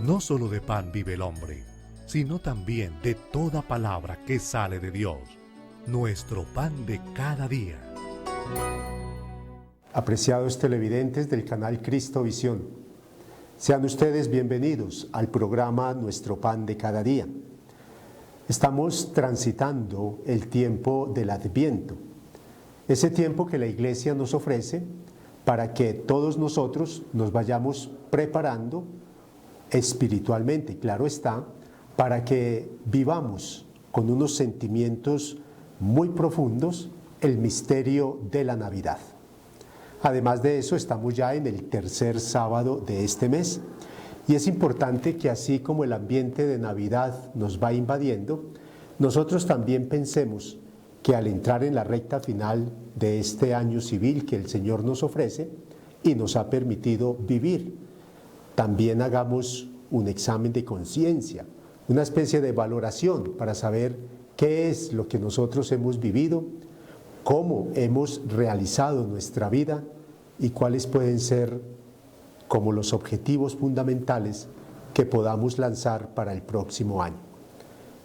No solo de pan vive el hombre, sino también de toda palabra que sale de Dios. Nuestro pan de cada día. Apreciados televidentes del canal Cristo Visión, sean ustedes bienvenidos al programa Nuestro Pan de Cada Día. Estamos transitando el tiempo del Adviento, ese tiempo que la Iglesia nos ofrece para que todos nosotros nos vayamos preparando espiritualmente, claro está, para que vivamos con unos sentimientos muy profundos el misterio de la Navidad. Además de eso, estamos ya en el tercer sábado de este mes y es importante que así como el ambiente de Navidad nos va invadiendo, nosotros también pensemos que al entrar en la recta final de este año civil que el Señor nos ofrece y nos ha permitido vivir, también hagamos un examen de conciencia, una especie de valoración para saber qué es lo que nosotros hemos vivido, cómo hemos realizado nuestra vida y cuáles pueden ser como los objetivos fundamentales que podamos lanzar para el próximo año.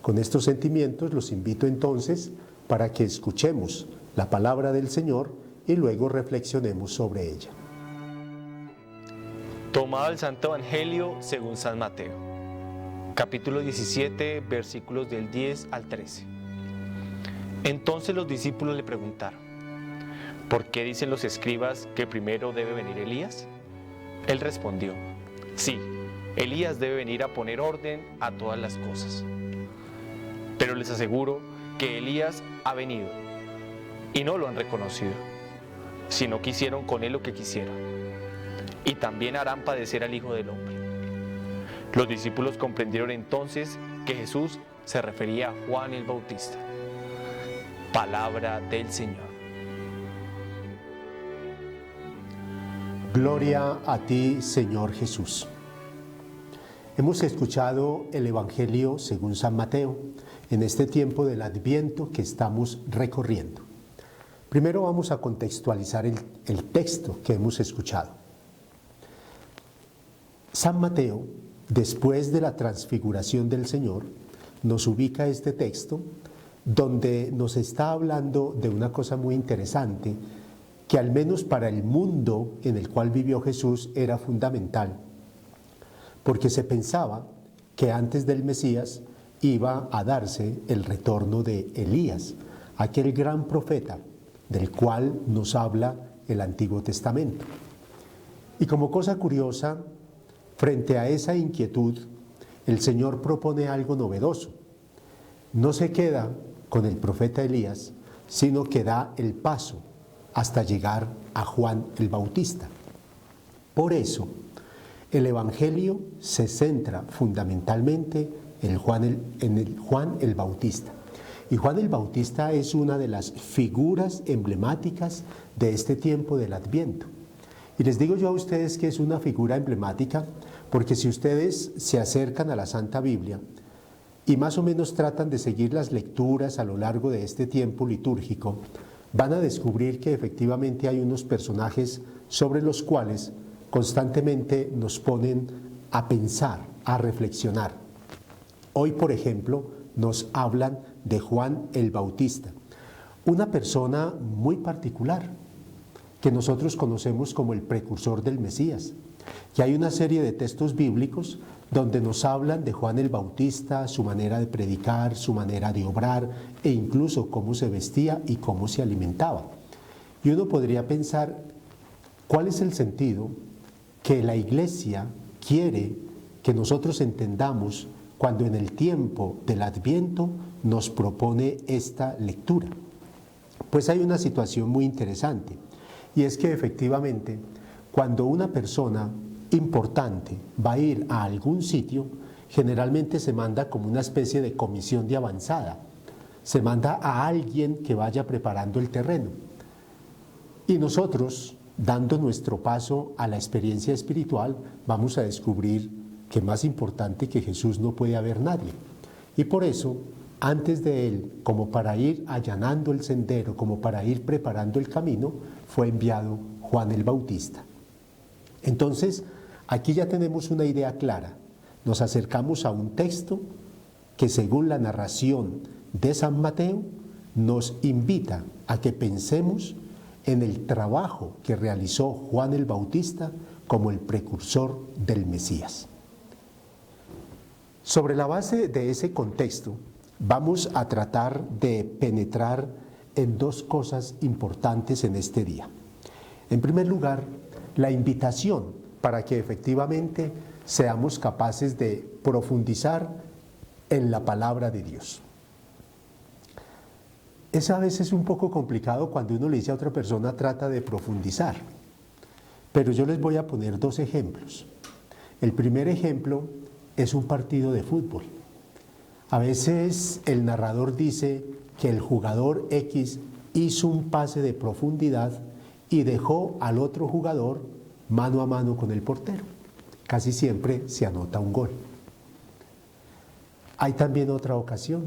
Con estos sentimientos los invito entonces para que escuchemos la palabra del Señor y luego reflexionemos sobre ella. Tomado el Santo Evangelio según San Mateo, capítulo 17, versículos del 10 al 13. Entonces los discípulos le preguntaron: ¿por qué dicen los escribas que primero debe venir Elías? Él respondió: sí, Elías debe venir a poner orden a todas las cosas. Pero les aseguro que Elías ha venido y no lo han reconocido, sino que hicieron con él lo que quisieron, y también harán padecer al Hijo del Hombre. Los discípulos comprendieron entonces que Jesús se refería a Juan el Bautista. Palabra del Señor. Gloria a ti, Señor Jesús. Hemos escuchado el Evangelio según San Mateo en este tiempo del Adviento que estamos recorriendo. Primero vamos a contextualizar el texto que hemos escuchado. San Mateo, después de la transfiguración del Señor, nos ubica este texto donde nos está hablando de una cosa muy interesante que al menos para el mundo en el cual vivió Jesús era fundamental, porque se pensaba que antes del Mesías iba a darse el retorno de Elías, aquel gran profeta del cual nos habla el Antiguo Testamento. Y como cosa curiosa, frente a esa inquietud, el Señor propone algo novedoso. No se queda con el profeta Elías, sino que da el paso hasta llegar a Juan el Bautista. Por eso, el Evangelio se centra fundamentalmente en el Juan el Bautista. Y Juan el Bautista es una de las figuras emblemáticas de este tiempo del Adviento. Y les digo yo a ustedes que es una figura emblemática porque si ustedes se acercan a la Santa Biblia y más o menos tratan de seguir las lecturas a lo largo de este tiempo litúrgico, van a descubrir que efectivamente hay unos personajes sobre los cuales constantemente nos ponen a pensar, a reflexionar. Hoy, por ejemplo, nos hablan de Juan el Bautista, una persona muy particular que nosotros conocemos como el precursor del Mesías. Y hay una serie de textos bíblicos donde nos hablan de Juan el Bautista, su manera de predicar, su manera de obrar e incluso cómo se vestía y cómo se alimentaba. Y uno podría pensar, ¿cuál es el sentido que la Iglesia quiere que nosotros entendamos cuando en el tiempo del Adviento nos propone esta lectura? Pues hay una situación muy interesante, y es que efectivamente cuando una persona importante va a ir a algún sitio, generalmente se manda como una especie de comisión de avanzada. Se manda a alguien que vaya preparando el terreno. Y nosotros, dando nuestro paso a la experiencia espiritual, vamos a descubrir que más importante que Jesús no puede haber nadie. Y por eso, antes de él, como para ir allanando el sendero, como para ir preparando el camino, fue enviado Juan el Bautista. Entonces, aquí ya tenemos una idea clara nos acercamos a un texto que, según la narración de San Mateo, nos invita a que pensemos en el trabajo que realizó Juan el Bautista como el precursor del Mesías. Sobre la base de ese contexto, vamos a tratar de penetrar en dos cosas importantes en este día. En primer lugar, la invitación para que efectivamente seamos capaces de profundizar en la palabra de Dios. Es a veces un poco complicado cuando uno le dice a otra persona trata de profundizar, pero yo les voy a poner dos ejemplos. El primer ejemplo es un partido de fútbol. A veces el narrador dice que el jugador X hizo un pase de profundidad y dejó al otro jugador mano a mano con el portero. Casi siempre se anota un gol. Hay también otra ocasión.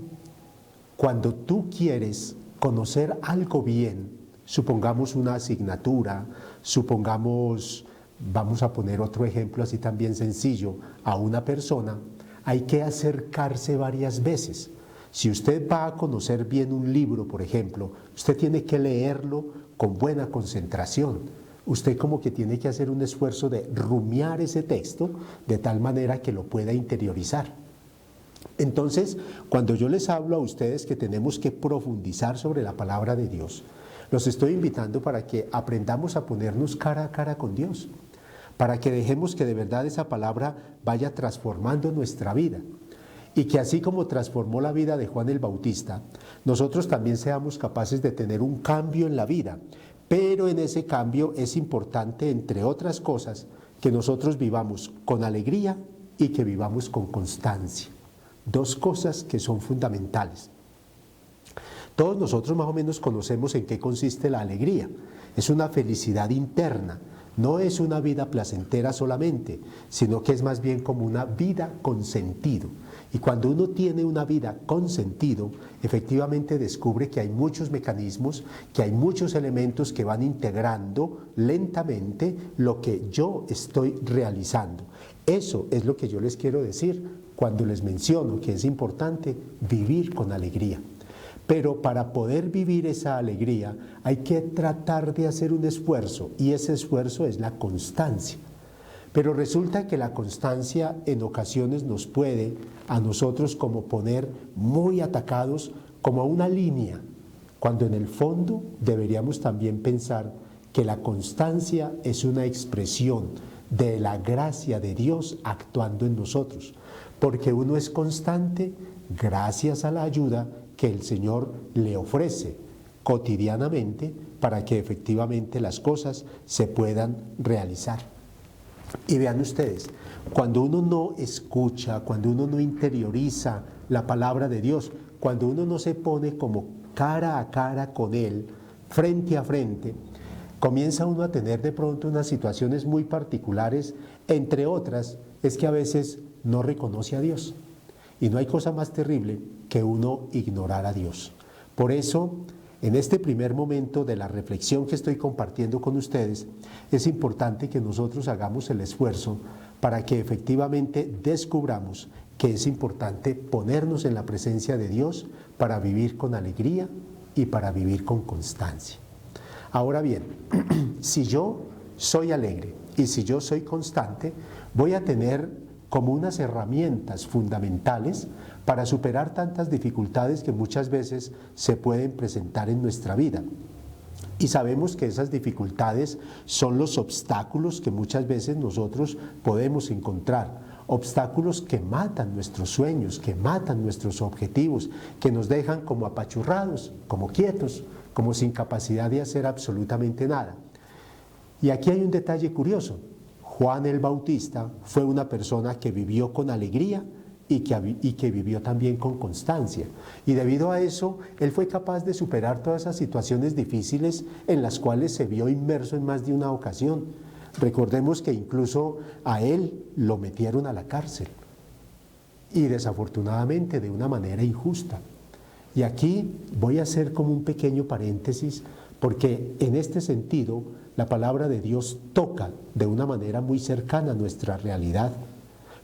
Cuando tú quieres conocer algo bien, supongamos una asignatura, supongamos, vamos a poner otro ejemplo así también sencillo, a una persona, hay que acercarse varias veces. Si usted va a conocer bien un libro, por ejemplo, usted tiene que leerlo con buena concentración. Usted como que tiene que hacer un esfuerzo de rumiar ese texto de tal manera que lo pueda interiorizar. Entonces, cuando yo les hablo a ustedes que tenemos que profundizar sobre la palabra de Dios, los estoy invitando para que aprendamos a ponernos cara a cara con Dios, para que dejemos que de verdad esa palabra vaya transformando nuestra vida y que así como transformó la vida de Juan el Bautista, nosotros también seamos capaces de tener un cambio en la vida. Pero en ese cambio es importante, entre otras cosas, que nosotros vivamos con alegría y que vivamos con constancia. Dos cosas que son fundamentales. Todos nosotros más o menos conocemos en qué consiste la alegría. Es una felicidad interna, no es una vida placentera solamente, sino que es más bien como una vida con sentido. Y cuando uno tiene una vida con sentido, efectivamente descubre que hay muchos mecanismos, que hay muchos elementos que van integrando lentamente lo que yo estoy realizando. Eso es lo que yo les quiero decir cuando les menciono que es importante vivir con alegría. Pero para poder vivir esa alegría hay que tratar de hacer un esfuerzo, y ese esfuerzo es la constancia. Pero resulta que la constancia en ocasiones nos puede a nosotros como poner muy atacados como a una línea, cuando en el fondo deberíamos también pensar que la constancia es una expresión de la gracia de Dios actuando en nosotros, porque uno es constante gracias a la ayuda que el Señor le ofrece cotidianamente para que efectivamente las cosas se puedan realizar. Y vean ustedes, cuando uno no escucha, cuando uno no interioriza la palabra de Dios, cuando uno no se pone como cara a cara con Él, frente a frente, comienza uno a tener de pronto unas situaciones muy particulares, entre otras, es que a veces no reconoce a Dios. Y no hay cosa más terrible que uno ignorar a Dios. Por eso, en este primer momento de la reflexión que estoy compartiendo con ustedes, es importante que nosotros hagamos el esfuerzo para que efectivamente descubramos que es importante ponernos en la presencia de Dios para vivir con alegría y para vivir con constancia. Ahora bien, si yo soy alegre y si yo soy constante, voy a tener como unas herramientas fundamentales para superar tantas dificultades que muchas veces se pueden presentar en nuestra vida. Y sabemos que esas dificultades son los obstáculos que muchas veces nosotros podemos encontrar, obstáculos que matan nuestros sueños, que matan nuestros objetivos, que nos dejan como apachurrados, como quietos, como sin capacidad de hacer absolutamente nada. Y aquí hay un detalle curioso. Juan el Bautista fue una persona que vivió con alegría y que vivió también con constancia. Y debido a eso, él fue capaz de superar todas esas situaciones difíciles en las cuales se vio inmerso en más de una ocasión. Recordemos que incluso a él lo metieron a la cárcel, y desafortunadamente de una manera injusta. Y aquí voy a hacer como un pequeño paréntesis, porque en este sentido la palabra de Dios toca de una manera muy cercana a nuestra realidad.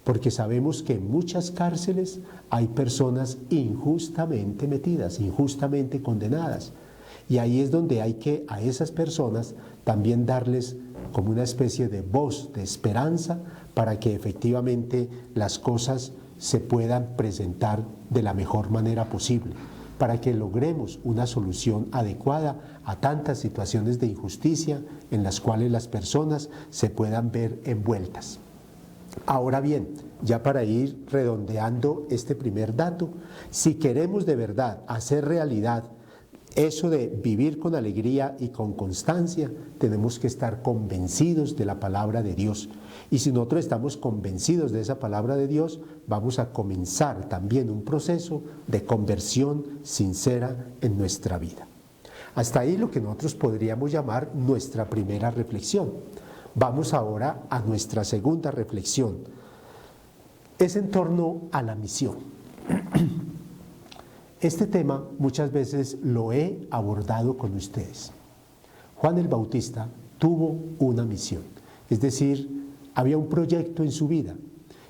porque sabemos que en muchas cárceles hay personas injustamente metidas, injustamente condenadas. Y ahí es donde hay que a esas personas también darles como una especie de voz de esperanza para que efectivamente las cosas se puedan presentar de la mejor manera posible, para que logremos una solución adecuada a tantas situaciones de injusticia en las cuales las personas se puedan ver envueltas. Ahora bien, ya para ir redondeando este primer dato, si queremos de verdad hacer realidad eso de vivir con alegría y con constancia, tenemos que estar convencidos de la palabra de Dios. Y si nosotros estamos convencidos de esa palabra de Dios, vamos a comenzar también un proceso de conversión sincera en nuestra vida. Hasta ahí lo que nosotros podríamos llamar nuestra primera reflexión. Vamos ahora a nuestra segunda reflexión. Es en torno a la misión. Este tema muchas veces lo he abordado con ustedes. Juan el Bautista tuvo una misión, es decir, había un proyecto en su vida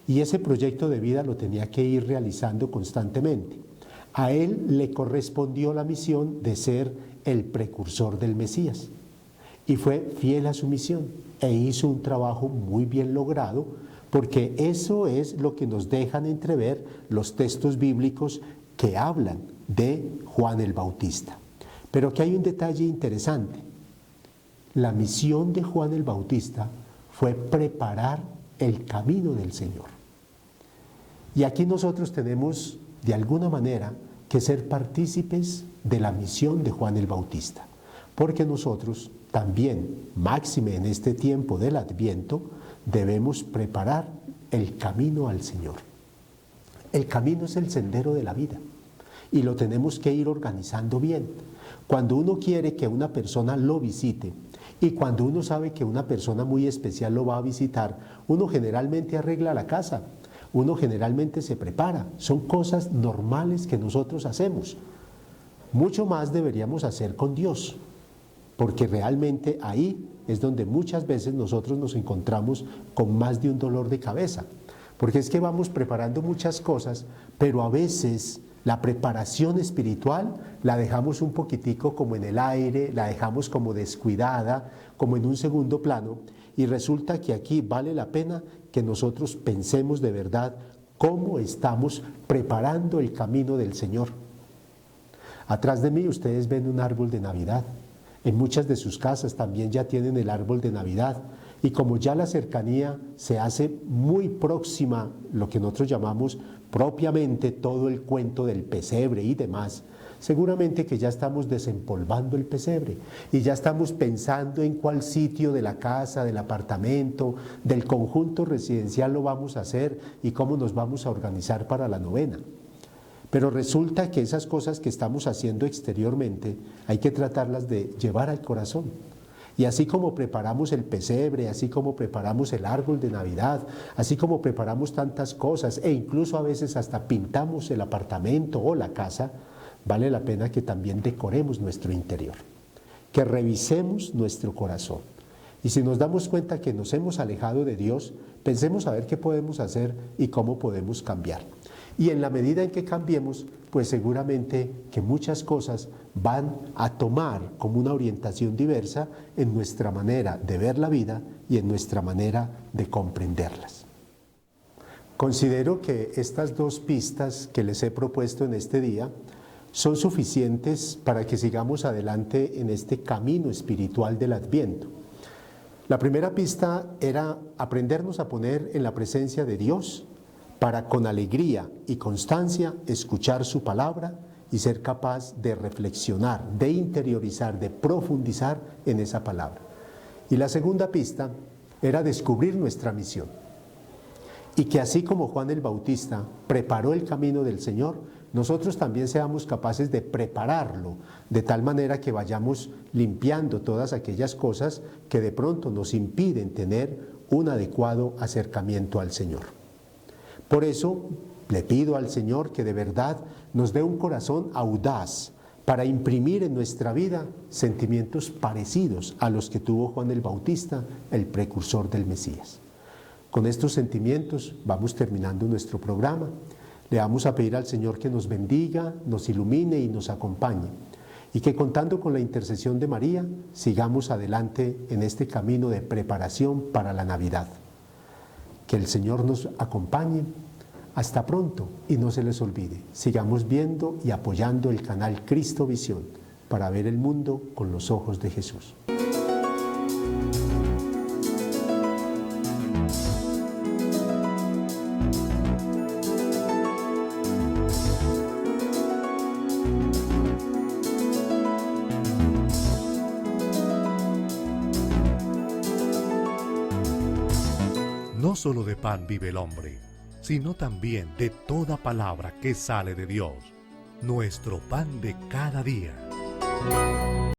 y ese proyecto de vida lo tenía que ir realizando constantemente. A él le correspondió la misión de ser el precursor del Mesías y fue fiel a su misión e hizo un trabajo muy bien logrado, porque eso es lo que nos dejan entrever los textos bíblicos que hablan de Juan el Bautista. Pero que hay un detalle interesante. La misión de Juan el Bautista fue preparar el camino del Señor. Y aquí nosotros tenemos, de alguna manera, que ser partícipes de la misión de Juan el Bautista, porque nosotros también, máxime en este tiempo del Adviento, debemos preparar el camino al Señor. El camino es el sendero de la vida y lo tenemos que ir organizando bien. Cuando uno quiere que una persona lo visite y cuando uno sabe que una persona muy especial lo va a visitar, uno generalmente arregla la casa, uno generalmente se prepara. Son cosas normales que nosotros hacemos. Mucho más deberíamos hacer con Dios, porque realmente ahí es donde muchas veces nosotros nos encontramos con más de un dolor de cabeza. Porque es que vamos preparando muchas cosas, pero a veces la preparación espiritual la dejamos un poquitico como en el aire, la dejamos como descuidada, como en un segundo plano, y resulta que aquí vale la pena que nosotros pensemos de verdad cómo estamos preparando el camino del Señor. Atrás de mí ustedes ven un árbol de Navidad. En muchas de sus casas también ya tienen el árbol de Navidad. Y como ya la cercanía se hace muy próxima, lo que nosotros llamamos propiamente todo el cuento del pesebre y demás, seguramente que ya estamos desempolvando el pesebre y ya estamos pensando en cuál sitio de la casa, del apartamento, del conjunto residencial lo vamos a hacer y cómo nos vamos a organizar para la novena. Pero resulta que esas cosas que estamos haciendo exteriormente hay que tratarlas de llevar al corazón. Y así como preparamos el pesebre, así como preparamos el árbol de Navidad, así como preparamos tantas cosas e incluso a veces hasta pintamos el apartamento o la casa, vale la pena que también decoremos nuestro interior, que revisemos nuestro corazón. Y si nos damos cuenta que nos hemos alejado de Dios, pensemos a ver qué podemos hacer y cómo podemos cambiar. Y en la medida en que cambiemos, pues seguramente que muchas cosas van a tomar como una orientación diversa en nuestra manera de ver la vida y en nuestra manera de comprenderlas. Considero que estas dos pistas que les he propuesto en este día son suficientes para que sigamos adelante en este camino espiritual del Adviento. La primera pista era aprendernos a poner en la presencia de Dios para con alegría y constancia escuchar su palabra y ser capaz de reflexionar, de interiorizar, de profundizar en esa palabra. Y la segunda pista era descubrir nuestra misión. Y que así como Juan el Bautista preparó el camino del Señor, nosotros también seamos capaces de prepararlo, de tal manera que vayamos limpiando todas aquellas cosas que de pronto nos impiden tener un adecuado acercamiento al Señor. Por eso le pido al Señor que de verdad nos dé un corazón audaz para imprimir en nuestra vida sentimientos parecidos a los que tuvo Juan el Bautista, el precursor del Mesías. Con estos sentimientos vamos terminando nuestro programa. Le vamos a pedir al Señor que nos bendiga, nos ilumine y nos acompañe. Y que contando con la intercesión de María, sigamos adelante en este camino de preparación para la Navidad. Que el Señor nos acompañe. Hasta pronto y no se les olvide, sigamos viendo y apoyando el canal Cristo Visión para ver el mundo con los ojos de Jesús. No solo de pan vive el hombre, sino también de toda palabra que sale de Dios, nuestro pan de cada día.